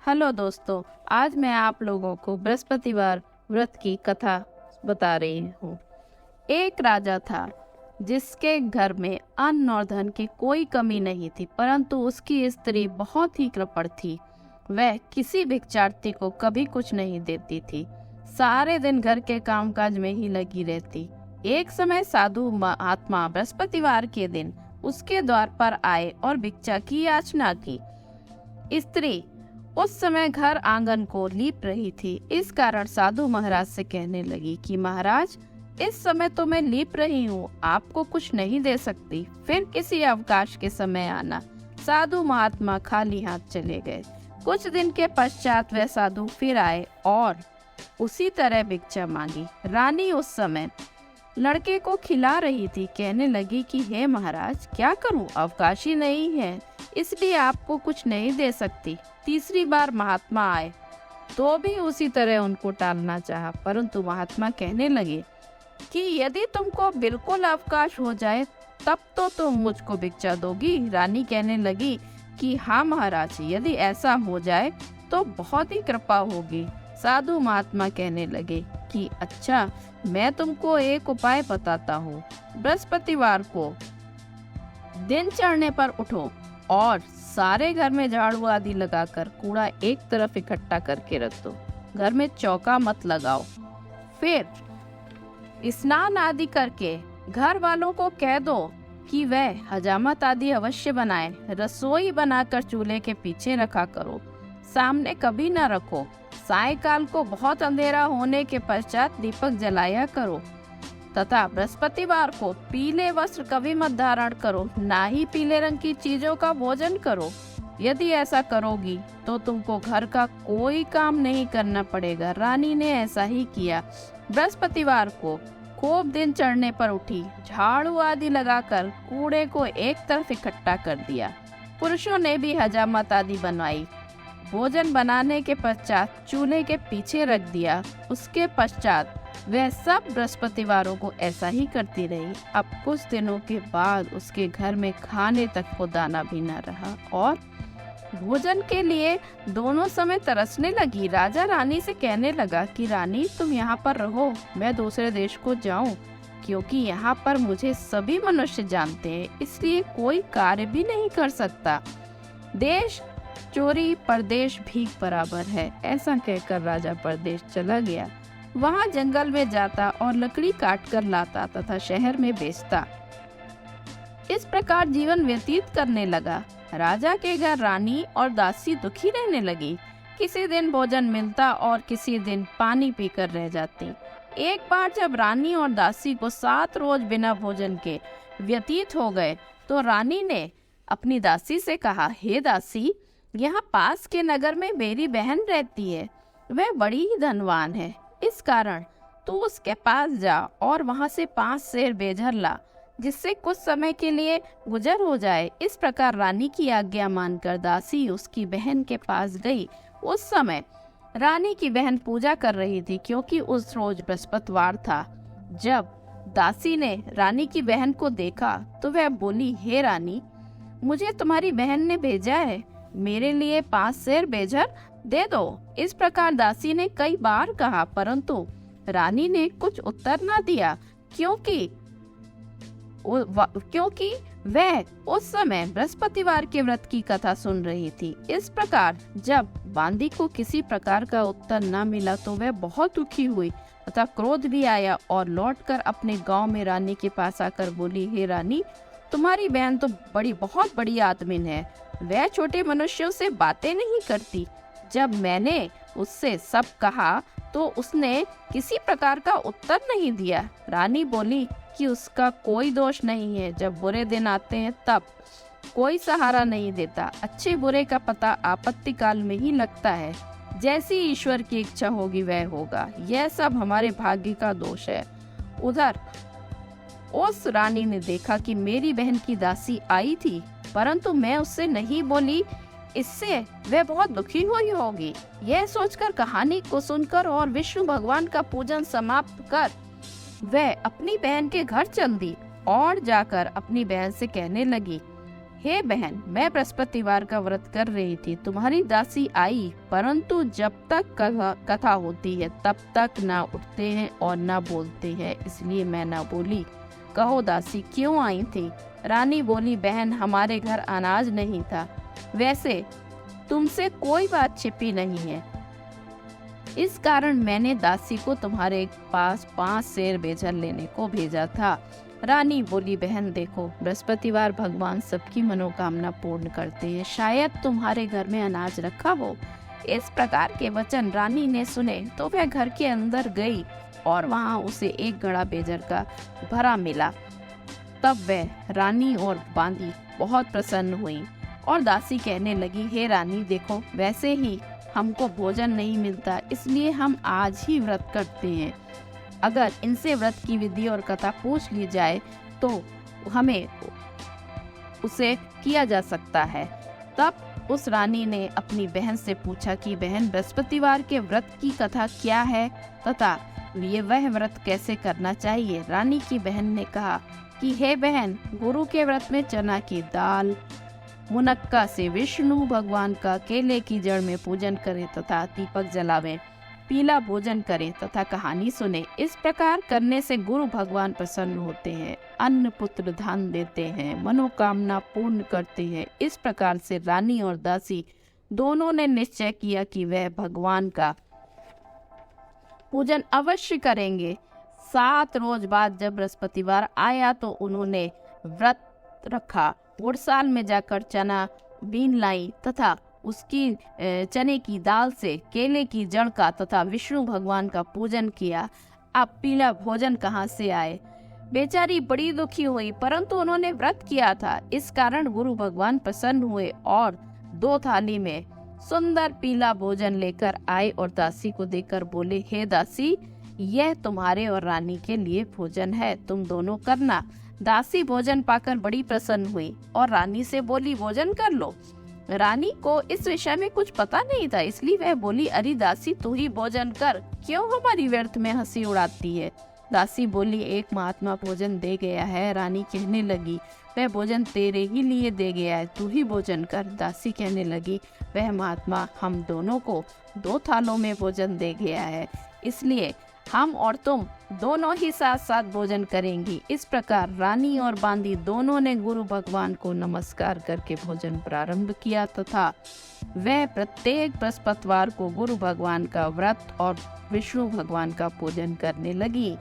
Hello दोस्तों, आज मैं आप लोगों को बृहस्पतिवार व्रत की कथा बता रही हूँ। एक राजा था जिसके घर में अन्न और धन की कोई कमी नहीं थी, परंतु उसकी स्त्री बहुत ही कृपण थी। वह किसी भिक्षार्थी को कभी कुछ नहीं देती थी, सारे दिन घर के कामकाज में ही लगी रहती। एक समय साधु महात्मा बृहस्पतिवार के दिन उसके द्वार पर आए और भिक्षा की याचना की। स्त्री उस समय घर आंगन को लीप रही थी, इस कारण साधु महाराज से कहने लगी कि महाराज, इस समय तो मैं लीप रही हूँ, आपको कुछ नहीं दे सकती, फिर किसी अवकाश के समय आना। साधु महात्मा खाली हाथ चले गए। कुछ दिन के पश्चात वह साधु फिर आए और उसी तरह भिक्षा मांगी। रानी उस समय लड़के को खिला रही थी, कहने लगी कि हे महाराज, क्या करूं, अवकाश ही नहीं है, इसलिए आपको कुछ नहीं दे सकती। तीसरी बार महात्मा आए तो भी उसी तरह उनको टालना चाहा, परंतु महात्मा कहने लगे कि यदि तुमको बिल्कुल अवकाश हो जाए तब तो तुम मुझको भिक्षा दोगी। रानी कहने लगी कि हाँ महाराज, यदि ऐसा हो जाए तो बहुत ही कृपा होगी। साधु महात्मा कहने लगे कि अच्छा, मैं तुमको एक उपाय बताता हूँ। बृहस्पतिवार को दिन चढ़ने पर उठो और सारे घर में झाड़ू आदि लगाकर कूड़ा एक तरफ इकट्ठा करके रख दो। घर में चौका मत लगाओ। फिर स्नान आदि करके घर वालों को कह दो कि वह हजामत आदि अवश्य बनाए। रसोई बनाकर चूल्हे के पीछे रखा करो, सामने कभी न रखो। सायंकाल को बहुत अंधेरा होने के पश्चात दीपक जलाया करो तथा बृहस्पतिवार को पीले वस्त्र कभी मत धारण करो, ना ही पीले रंग की चीजों का भोजन करो। यदि ऐसा करोगी तो तुमको घर का कोई काम नहीं करना पड़ेगा। रानी ने ऐसा ही किया। बृहस्पतिवार को खूब दिन चढ़ने पर उठी, झाड़ू आदि लगाकर कूड़े को एक तरफ इकट्ठा कर दिया। पुरुषों ने भी हजामत आदि बनवाई। भोजन बनाने के पश्चात चूल्हे के पीछे रख दिया। उसके पश्चात वह सब बृहस्पतिवारों को ऐसा ही करती रही। अब कुछ दिनों के बाद उसके घर में खाने तक को दाना भी न रहा और भोजन के लिए दोनों समय तरसने लगी। राजा रानी से कहने लगा कि रानी, तुम यहाँ पर रहो, मैं दूसरे देश को जाऊं, क्योंकि यहाँ पर मुझे सभी मनुष्य जानते हैं, इसलिए कोई कार्य भी नहीं कर सकता। देश चोरी परदेश भीख बराबर है। ऐसा कहकर राजा परदेश चला गया। वहाँ जंगल में जाता और लकड़ी काट कर लाता तथा शहर में बेचता। इस प्रकार जीवन व्यतीत करने लगा। राजा के घर रानी और दासी दुखी रहने लगी। किसी दिन भोजन मिलता और किसी दिन पानी पीकर रह जाती। एक बार जब रानी और दासी को 7 रोज बिना भोजन के व्यतीत हो गए तो रानी ने अपनी दासी से कहा, हे दासी, यहाँ पास के नगर में मेरी बहन रहती है, वह बड़ी ही धनवान है, इस कारण तू उसके पास जा और वहाँ से 5 सेर बेझर ला, जिससे कुछ समय के लिए गुजर हो जाए। इस प्रकार रानी की आज्ञा मानकर दासी उसकी बहन के पास गई। उस समय रानी की बहन पूजा कर रही थी, क्योंकि उस रोज बृहस्पतिवार था। जब दासी ने रानी की बहन को देखा तो वह बोली, हे रानी, मुझे तुम्हारी बहन ने भेजा है, मेरे लिए 5 सेर बेझर दे दो। इस प्रकार दासी ने कई बार कहा, परंतु रानी ने कुछ उत्तर न दिया, क्योंकि वह उस समय बृहस्पतिवार के व्रत की कथा सुन रही थी। इस प्रकार जब बांदी को किसी प्रकार का उत्तर न मिला तो वह बहुत दुखी हुई तथा क्रोध भी आया और लौटकर अपने गांव में रानी के पास आकर बोली, हे रानी, तुम्हारी बहन तो बहुत बड़ी आदमी है, वह छोटे मनुष्यों से बातें नहीं करती। जब मैंने उससे सब कहा तो उसने किसी प्रकार का उत्तर नहीं दिया। रानी बोली कि उसका कोई दोष नहीं है, जब बुरे दिन आते हैं तब कोई सहारा नहीं देता, अच्छे बुरे का पता आपत्ति काल में ही लगता है, जैसी ईश्वर की इच्छा होगी वह होगा, यह सब हमारे भाग्य का दोष है। उधर उस रानी ने देखा कि मेरी बहन की दासी आई थी, परंतु मैं उससे नहीं बोली, इससे वह बहुत दुखी हुई होगी। यह सोचकर कहानी को सुनकर और विष्णु भगवान का पूजन समाप्त कर वह अपनी बहन के घर चल दी और जाकर अपनी बहन से कहने लगी हे बहन, मैं बृहस्पतिवार का व्रत कर रही थी, तुम्हारी दासी आई, परंतु जब तक कथा होती है तब तक ना उठते हैं और ना बोलते हैं, इसलिए मैं ना बोली। कहो दासी, क्यों आई थी? रानी बोली, बहन, हमारे घर अनाज नहीं था, वैसे तुमसे कोई बात छिपी नहीं है, इस कारण मैंने दासी को तुम्हारे पास 5 सेर बेचन लेने को भेजा था। रानी बोली, बहन देखो, बृहस्पतिवार भगवान सबकी मनोकामना पूर्ण करते हैं, शायद तुम्हारे घर में अनाज रखा हो। इस प्रकार के वचन रानी ने सुने तो वह घर के अंदर गई और वहां उसे एक घड़ा बेजर का भरा मिला। तब वह रानी और बांदी बहुत प्रसन्न हुई और दासी कहने लगी, हे रानी देखो, वैसे ही हमको भोजन नहीं मिलता, इसलिए हम आज ही व्रत करते हैं। अगर इनसे व्रत की विधि और कथा पूछ ली जाए तो हमें उसे किया जा सकता है। तब उस रानी ने अपनी बहन से पूछा कि बहन, बृहस्पतिवार के व्रत की कथा क्या है तथा ये वह व्रत कैसे करना चाहिए? रानी की बहन ने कहा कि हे बहन, गुरु के व्रत में चना की दाल, मुनक्का से विष्णु भगवान का केले की जड़ में पूजन करें तथा दीपक जलावें, पीला भोजन करें तथा कहानी सुने। इस प्रकार करने से गुरु भगवान प्रसन्न होते हैं, अन्न पुत्र धन देते हैं, मनोकामना पूर्ण करते हैं। इस प्रकार से रानी और दासी दोनों ने निश्चय किया कि वह भगवान का पूजन अवश्य करेंगे। 7 रोज बाद जब बृहस्पतिवार आया तो उन्होंने व्रत रखा, गुड़साल में जाकर चना बीन लाई तथा उसकी चने की दाल से केले की जड़ का तथा विष्णु भगवान का पूजन किया। अब पीला भोजन कहाँ से आए? बेचारी बड़ी दुखी हुई, परंतु उन्होंने व्रत किया था, इस कारण गुरु भगवान प्रसन्न हुए और 2 थाली में सुंदर पीला भोजन लेकर आए और दासी को देकर बोले, हे दासी, यह तुम्हारे और रानी के लिए भोजन है, तुम दोनों करना। दासी भोजन पाकर बड़ी प्रसन्न हुई और रानी से बोली, भोजन कर लो। रानी को इस विषय में कुछ पता नहीं था, इसलिए वह बोली, अरे दासी, तू ही भोजन कर, क्यों हमारी व्यर्थ में हंसी उड़ाती है? दासी बोली, एक महात्मा भोजन दे गया है। रानी कहने लगी, वह भोजन तेरे ही लिए दे गया है, तू ही भोजन कर। दासी कहने लगी, वह महात्मा हम दोनों को 2 थालों में भोजन दे गया है, इसलिए हम और तुम दोनों ही साथ साथ भोजन करेंगी। इस प्रकार रानी और बांदी दोनों ने गुरु भगवान को नमस्कार करके भोजन प्रारंभ किया तथा वह प्रत्येक बृहस्पतिवार को गुरु भगवान का व्रत और विष्णु भगवान का पूजन करने लगी।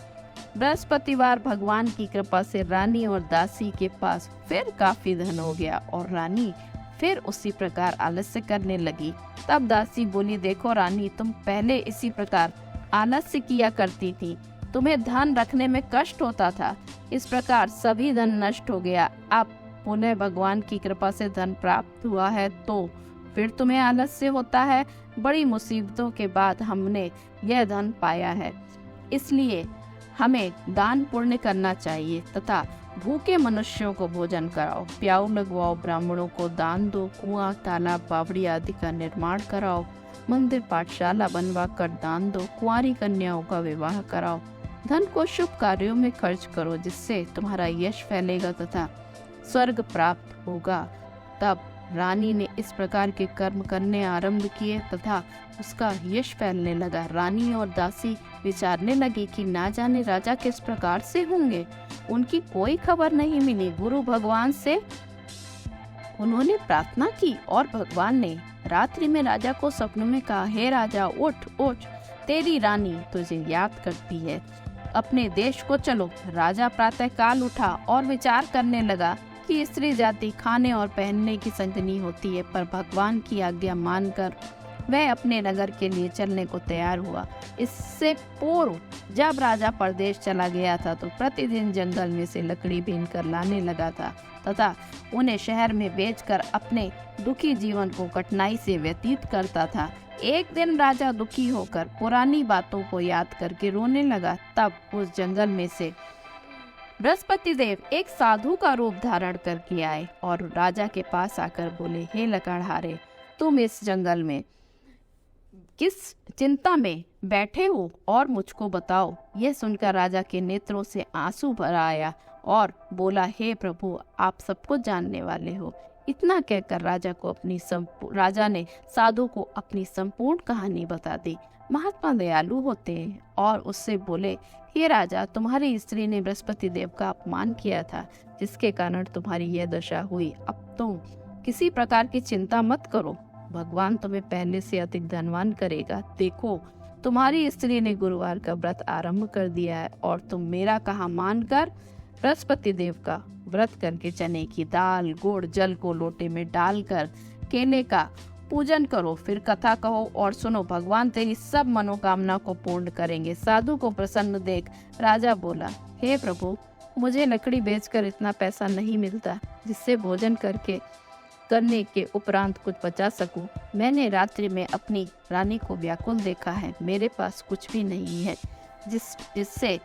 बृहस्पतिवार भगवान की कृपा से रानी और दासी के पास फिर काफी धन हो गया और रानी फिर उसी प्रकार आलस्य करने लगी। तब दासी बोली, देखो रानी, तुम पहले इसी प्रकार आलस्य किया करती थी, तुम्हें धन रखने में कष्ट होता था, इस प्रकार सभी धन नष्ट हो गया। अब पुनः भगवान की कृपा से धन प्राप्त हुआ है तो फिर तुम्हें आलस्य होता है। बड़ी मुसीबतों के बाद हमने यह धन पाया है, इसलिए हमें दान पुण्य करना चाहिए तथा भूखे मनुष्यों को भोजन कराओ, प्याऊ लगवाओ, ब्राह्मणों को दान दो, कुआं, तालाब, बावड़ी आदि का निर्माण कराओ, मंदिर पाठशाला बनवा कर दान दो, कुंवारी कन्याओं का विवाह कराओ, धन को शुभ कार्यों में खर्च करो, जिससे तुम्हारा यश फैलेगा तथा स्वर्ग प्राप्त होगा। तब रानी ने इस प्रकार के कर्म करने आरंभ किए तथा उसका यश फैलने लगा। रानी और दासी विचारने लगी कि ना जाने राजा किस प्रकार से होंगे, उनकी कोई खबर नहीं मिली। गुरु भगवान से उन्होंने प्रार्थना की और भगवान ने रात्रि में राजा को स्वप्न में कहा, हे राजा, उठ उठ, तेरी रानी तुझे याद करती है, अपने देश को चलो। राजा प्रातः काल उठा और विचार करने लगा कि स्त्री जाति खाने और पहनने की संगनी होती है, पर भगवान की आज्ञा मानकर वह अपने नगर के लिए चलने को तैयार हुआ। इससे पूर्व जब राजा परदेश चला गया था तो प्रतिदिन जंगल में से लकड़ी बीन कर लाने लगा था तथा उन्हें शहर में बेचकर अपने दुखी जीवन को कठिनाई से व्यतीत करता था। एक दिन राजा दुखी होकर पुरानी बातों को याद करके रोने लगा। तब उस जंगल में से बृहस्पति देव एक साधु का रूप धारण करके आए और राजा के पास आकर बोले, हे लकड़हारे, तुम इस जंगल में किस चिंता में बैठे हो और मुझको बताओ। यह सुनकर राजा के नेत्रों से आंसू भर आया और बोला, हे प्रभु, आप सब कुछ जानने वाले हो। इतना कहकर राजा ने साधु को अपनी संपूर्ण कहानी बता दी। महात्मा दयालु होते हैं और उससे बोले, हे राजा, तुम्हारी स्त्री ने बृहस्पति देव का अपमान किया था, जिसके कारण तुम्हारी यह दशा हुई। अब तुम किसी प्रकार की चिंता मत करो, भगवान तुम्हें पहले से अधिक धनवान करेगा। देखो, तुम्हारी स्त्री ने गुरुवार का व्रत आरंभ कर दिया है और तुम मेरा कहा मानकर बृहस्पति देव का व्रत करके चने की दाल, गुड़, जल को लोटे में डालकर केले का पूजन करो, फिर कथा कहो और सुनो, भगवान तेरी सब मनोकामना को पूर्ण करेंगे। साधु को प्रसन्न देख राजा बोला, हे प्रभु, मुझे लकड़ी बेचकर इतना पैसा नहीं मिलता जिससे भोजन करने के उपरांत कुछ बचा सकूं। मैंने रात्रि में अपनी रानी को व्याकुल देखा है, मेरे पास कुछ भी नहीं है जिससे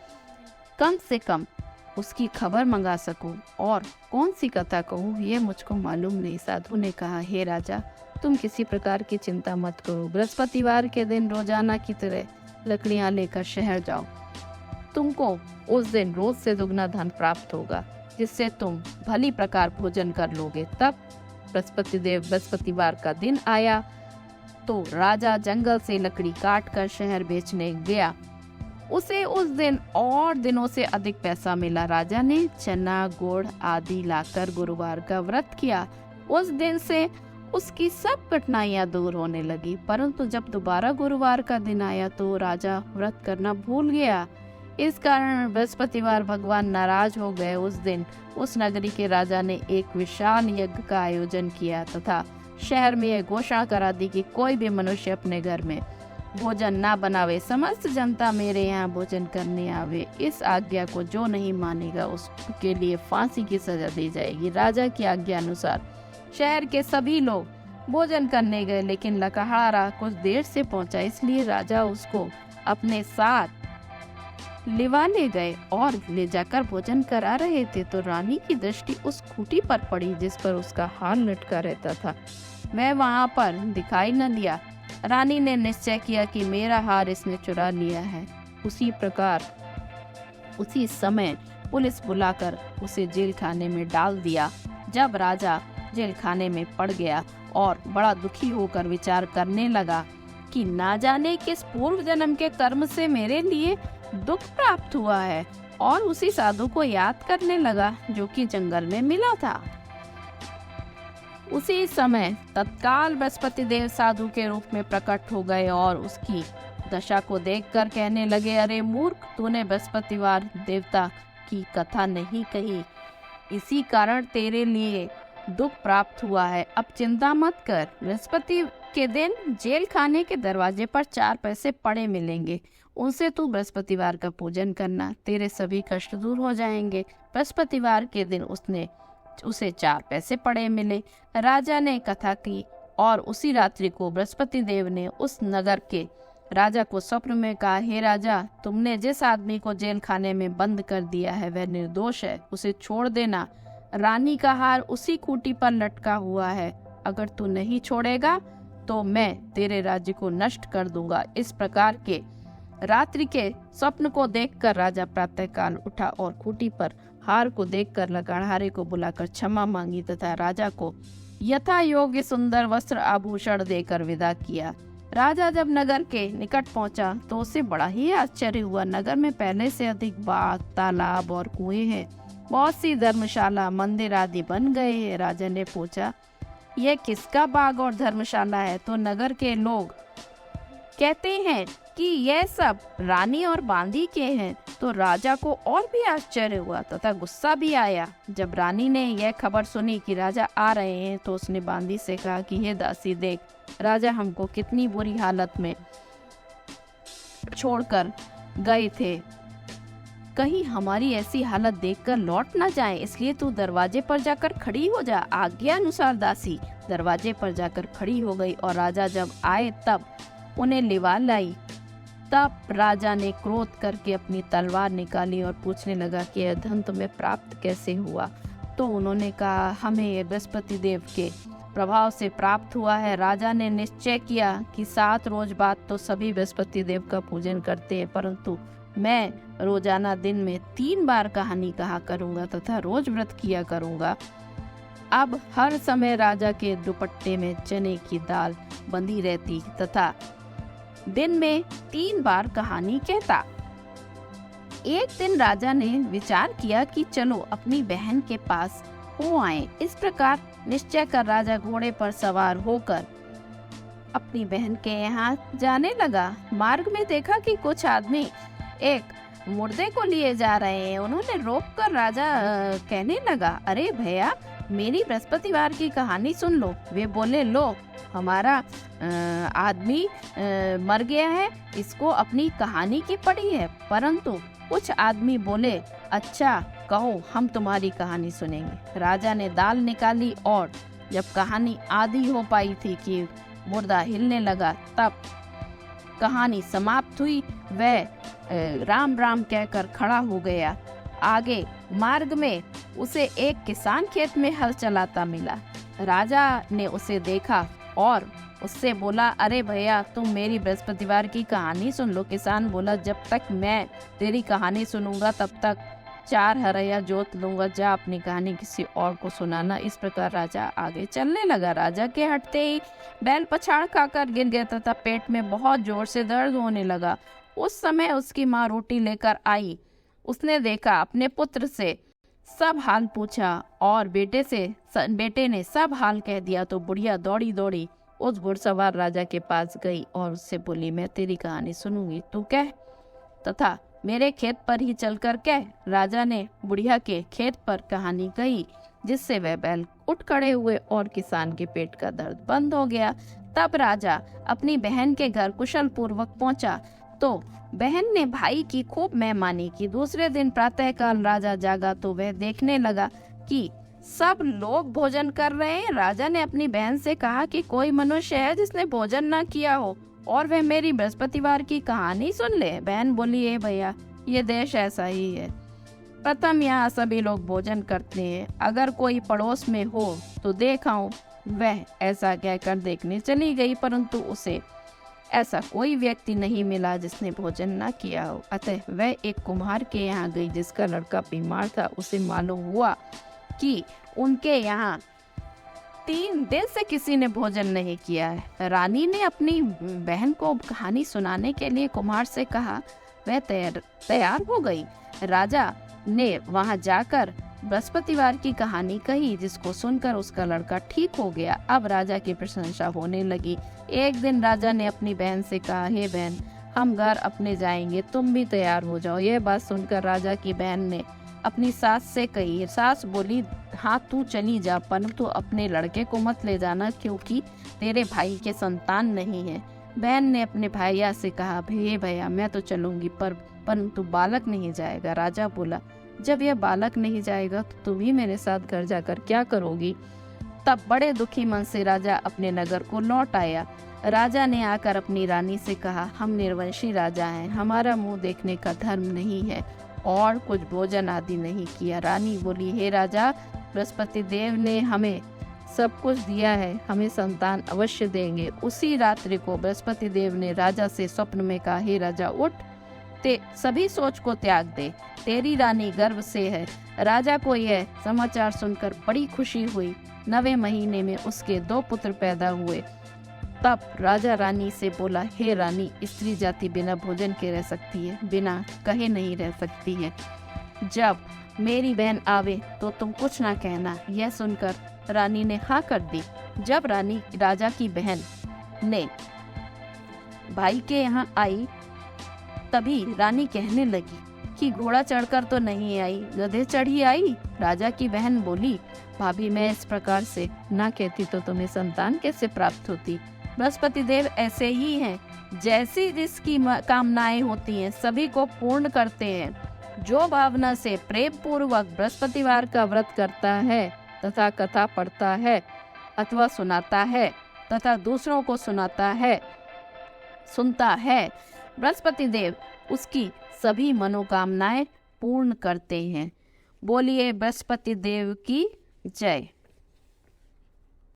कम से कम उसकी खबर मंगा सकूं, और कौन सी कथा कहूँ ये मुझको मालूम नहीं। साधु ने कहा, हे राजा, तुम किसी प्रकार की चिंता मत करो। बृहस्पतिवार के दिन रोजाना की तरह लकड़ियां लेकर शहर जाओ। तुमको उस दिन रोज से दुगना धन प्राप्त होगा, जिससे तुम भली प्रकार भोजन कर लोगे। तब बृहस्पतिवार का दिन आया तो राजा जंगल से लकड़ी काट कर शहर बेचने गया। उसे उस दिन और दिनों से अधिक पैसा मिला। राजा ने चना, गुड़ आदि लाकर गुरुवार का व्रत किया। उस दिन से उसकी सब कठिनाइयां दूर होने लगी। परंतु जब दोबारा गुरुवार का दिन आया तो राजा व्रत करना भूल गया। इस कारण बृहस्पतिवार भगवान नाराज हो गए। उस दिन उस नगरी के राजा ने एक विशाल यज्ञ का आयोजन किया तथा शहर में यह घोषणा करा दी कि कोई भी मनुष्य अपने घर में भोजन ना बनावे, समस्त जनता मेरे यहाँ भोजन करने आवे। इस आज्ञा को जो नहीं मानेगा उसके लिए फांसी की सजा दी जाएगी। राजा की आज्ञा अनुसार शहर के सभी लोग भोजन करने गए, लेकिन लकड़हारा कुछ देर से पहुंचा, इसलिए राजा उसको अपने साथ लिवा ले गए और ले जाकर भोजन करा रहे थे तो रानी की दृष्टि उस खूंटी पर पड़ी जिस पर उसका हार लटका रहता था। वह वहां पर दिखाई न दिया। रानी ने निश्चय किया कि मेरा हार इसने चुरा लिया है। उसी समय पुलिस बुलाकर उसे जेल खाने में डाल दिया। जब राजा जेल खाने में पड़ गया और बड़ा दुखी होकर विचार करने लगा कि ना जाने किस पूर्व जन्म के कर्म से मेरे लिए दुख प्राप्त हुआ है, और उसी साधु को याद करने लगा जो कि जंगल में मिला था। उसी समय तत्काल बृहस्पति देव साधु के रूप में प्रकट हो गए और उसकी दशा को देखकर कहने लगे, अरे मूर्ख, तूने बृहस्पतिवार देवता की कथा नहीं कही, इसी कारण तेरे लिए दुख प्राप्त हुआ है। अब चिंता मत कर, बृहस्पति के दिन जेल खाने के दरवाजे पर 4 पैसे पड़े मिलेंगे, उनसे तू बृहस्पतिवार का पूजन करना, तेरे सभी कष्ट दूर हो जाएंगे। बृहस्पतिवार के दिन उसे 4 पैसे पड़े मिले। राजा ने कथा की और उसी रात्रि को बृहस्पति देव ने उस नगर के राजा को स्वप्न में कहा, हे राजा, तुमने जिस आदमी को जेल खाने में बंद कर दिया है वह निर्दोष है, उसे छोड़ देना। रानी का हार उसी खूंटी पर लटका हुआ है, अगर तू नहीं छोड़ेगा तो मैं तेरे राज्य को नष्ट कर दूंगा। इस प्रकार के रात्रि के स्वप्न को देखकर राजा प्रातःकाल उठा और खूंटी पर हार को देखकर लकड़हारे को बुलाकर क्षमा मांगी तथा राजा को यथा योग्य सुंदर वस्त्र आभूषण देकर विदा किया। राजा जब नगर के निकट पहुंचा तो उसे बड़ा ही आश्चर्य हुआ। नगर में पहले से अधिक बाग, तालाब और कुएं हैं। बहुत सी धर्मशाला, मंदिर आदि बन गए हैं। राजा ने पूछा, यह किसका बाग और धर्मशाला है? तो नगर के लोग कहते हैं कि यह सब रानी और बांदी के हैं। तो राजा को और भी आश्चर्य हुआ तथा गुस्सा भी आया। जब रानी ने यह खबर सुनी कि राजा आ रहे हैं तो उसने बांदी से कहा कि हे दासी, देख, राजा हमको कितनी बुरी हालत में छोड़कर गए थे, कहीं हमारी ऐसी हालत देखकर लौट ना जाए, इसलिए तू दरवाजे पर जाकर खड़ी हो जा। आज्ञा अनुसार दासी दरवाजे पर जाकर खड़ी हो गई और राजा जब आए तब उन्हें लिवा लाई। तब राजा ने क्रोध करके अपनी तलवार निकाली और पूछने लगा कि यह धन तुम्हें प्राप्त कैसे हुआ? तो उन्होंने कहा, हमें यह बृहस्पति देव के प्रभाव से प्राप्त हुआ है। राजा ने निश्चय किया कि 7 रोज बाद तो सभी बृहस्पति देव का पूजन करते हैं, परंतु मैं रोजाना दिन में 3 बार कहानी कहा करूंगा तथा रोज व्रत किया करूंगा। अब हर समय राजा के दुपट्टे में चने की दाल बंधी रहती तथा दिन में 3 बार कहानी कहता। एक दिन राजा ने विचार किया कि चलो अपनी बहन के पास हो आए। इस प्रकार निश्चय कर राजा घोड़े पर सवार होकर अपनी बहन के यहाँ जाने लगा। मार्ग में देखा कि कुछ आदमी एक मुर्दे को लिए जा रहे हैं। उन्होंने रोककर राजा कहने लगा, अरे भैया, मेरी बृहस्पतिवार की कहानी सुन लो। वे बोले, लो, हमारा आदमी मर गया है, इसको अपनी कहानी की पड़ी है। परंतु कुछ आदमी बोले, अच्छा कहो, हम तुम्हारी कहानी सुनेंगे। राजा ने दाल निकाली और जब कहानी आधी हो पाई थी कि मुर्दा हिलने लगा, तब कहानी समाप्त हुई। वह राम राम कहकर खड़ा हो गया। आगे मार्ग में उसे एक किसान खेत में हल चलाता मिला। राजा ने उसे देखा और उससे बोला, अरे भैया, तुम मेरी बृहस्पतिवार की कहानी सुन लो। किसान बोला, जब तक मैं तेरी कहानी सुनूंगा तब तक 4 हरया जोत लूंगा। जा अपनी कहानी किसी और को सुनाना। इस प्रकार राजा आगे चलने लगा। राजा के हटते ही बैल पछाड़ खाकर गिर गया तथा पेट में बहुत जोर से दर्द होने लगा। उस समय उसकी माँ रोटी लेकर आई। उसने देखा, अपने पुत्र से सब हाल पूछा और बेटे ने सब हाल कह दिया। तो बुढ़िया दौड़ी दौड़ी उस घुड़सवार राजा के पास गई और उससे बोली, मैं तेरी कहानी सुनूंगी, तू कह, तथा मेरे खेत पर ही चलकर कह। राजा ने बुढ़िया के खेत पर कहानी कही, जिससे वह बैल उठ खड़े हुए और किसान के पेट का दर्द बंद हो गया। तब राजा अपनी बहन के घर कुशल पूर्वक पहुंचा तो बहन ने भाई की खूब मेहमानी की। दूसरे दिन प्रातःकाल राजा जागा तो वह देखने लगा कि सब लोग भोजन कर रहे हैं। राजा ने अपनी बहन से कहा कि कोई मनुष्य है जिसने भोजन न किया हो और वह मेरी बृहस्पतिवार की कहानी सुन ले। बहन बोली, ए भैया, ये देश ऐसा ही है। प्रथम यहाँ सभी लोग भोजन करते हैं, अगर कोई पड़ोस में हो तो देखाऊं। वह ऐसा कहकर देखने चली गई, परंतु उसे ऐसा कोई व्यक्ति नहीं मिला जिसने भोजन न किया हो। अतः वह एक कुम्हार के यहाँ गई जिसका लड़का बीमार था। उसे मालूम हुआ कि उनके यहाँ 3 दिन से किसी ने भोजन नहीं किया है। रानी ने अपनी बहन को कहानी सुनाने के लिए कुम्हार से कहा। वह तैयार हो गई। राजा ने वहां जाकर बृहस्पतिवार की कहानी कही, जिसको सुनकर उसका लड़का ठीक हो गया। अब राजा की प्रशंसा होने लगी। एक दिन राजा ने अपनी बहन से कहा, हे बहन, हम घर अपने जाएंगे, तुम भी तैयार हो जाओ। यह बात सुनकर राजा की बहन ने अपनी सास से कही। सास बोली, हाँ, तू चली जा, परंतु अपने लड़के को मत ले जाना, क्योंकि तेरे भाई के संतान नहीं है। बहन ने अपने भैया से कहा, भैया, मैं तो चलूंगी, परंतु बालक नहीं जाएगा। राजा बोला, जब यह बालक नहीं जाएगा तो तुम ही मेरे साथ घर जाकर क्या करोगी? तब बड़े दुखी मन से राजा अपने नगर को लौट आया। राजा ने आकर अपनी रानी से कहा, हम निर्वंशी राजा हैं, हमारा मुंह देखने का धर्म नहीं है और कुछ भोजन आदि नहीं किया। रानी बोली, हे राजा, बृहस्पति देव ने हमें सब कुछ दिया है, हमें संतान अवश्य देंगे। उसी रात्रि को बृहस्पति देव ने राजा से स्वप्न में कहा, हे राजा, उठ, सभी सोच को त्याग दे, तेरी रानी गर्भ से है। राजा को यह समाचार सुनकर बड़ी खुशी हुई। 9वें महीने में उसके 2 पुत्र पैदा हुए। तब राजा रानी से बोला, हे रानी, स्त्री जाति बिना भोजन के रह सकती है, बिना कहे नहीं रह सकती है। जब मेरी बहन आवे तो तुम कुछ ना कहना। यह सुनकर रानी ने हाँ कर दी। जब रानी राजा की बहन ने भाई के यहाँ आई, तभी रानी कहने लगी कि घोड़ा चढ़कर तो नहीं आई, गधे चढ़ी आई। राजा की बहन बोली, भाभी, मैं इस प्रकार से ना कहती तो तुम्हें संतान कैसे प्राप्त होती? बृहस्पति देव ऐसे ही हैं, जैसी जिसकी कामनाएं होती हैं सभी को पूर्ण करते हैं। जो भावना से प्रेम पूर्वक बृहस्पतिवार का व्रत करता है तथा कथा पढ़ता है अथवा सुनाता है तथा दूसरों को सुनता है, बृहस्पति देव उसकी सभी मनोकामनाएं पूर्ण करते हैं। बोलिए बृहस्पति देव की जय।